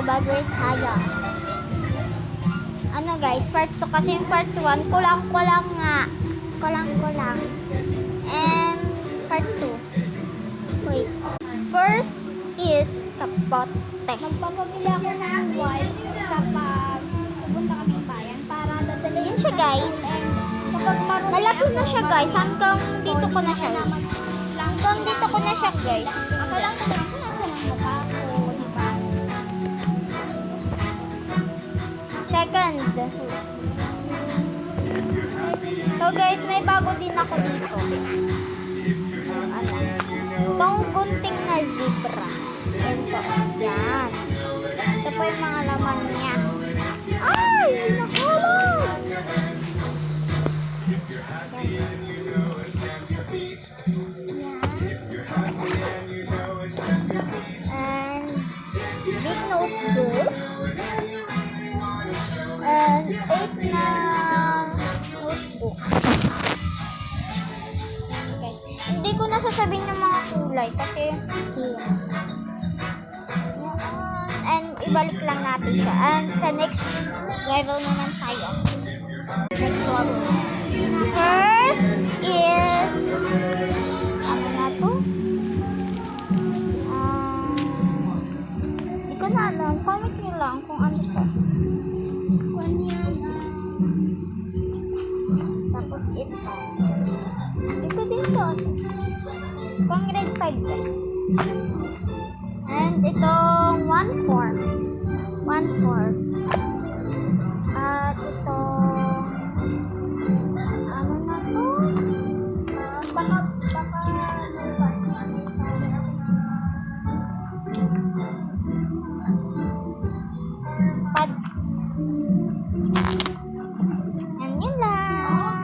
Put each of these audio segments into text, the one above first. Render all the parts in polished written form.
mag-rate tayo. Ano guys, part 2 kasi yung part 1, kulang-kulang nga. Kulang-kulang. And part 2. Wait. First is kapote. Magpapabili ako ng wipes kapag pupunta kami bayan para dadalhin Yun siya guys. Kapag marumi Malaki na siya guys. Hanggang dito ko na siya. Hanggang dito ko na siya guys. Ako lang sabihin ko nasa ng mukha ko, diba? Second. So guys, may bago din ako dito. Ano? Itong gunting na zebra. Ito. Yan. Ito po yung mga laman niya. Ay! Nakulog! And big notebooks. And 8 na notebook. Guys, hindi ko na sasabihin yung mga kulay kasi here. And ibalik lang natin siya. And sa next level naman tayo. Next one. First is ano na to? Hindi ko na alam. Comment nyo lang kung ano to. Tapos ito. Hindi ko din to. Pang grade 5 guys. And itong 1/4. 1/4. At ito ano na to? Baka Pad. And yun lang.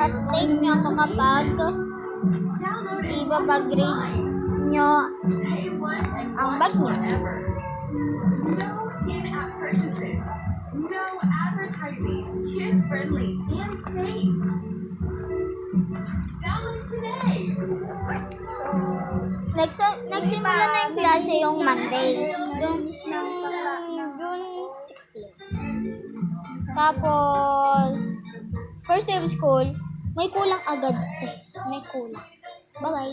Update nyo ako kapag ibabag-grade nyo ang bag nyo. No in-app purchases. No advertising. Kids-friendly and safe. Download today. Nagsimula na yung klase yung Monday. June 16. Tapos, first day of school, may kulang agad. May kulang. Bye-bye.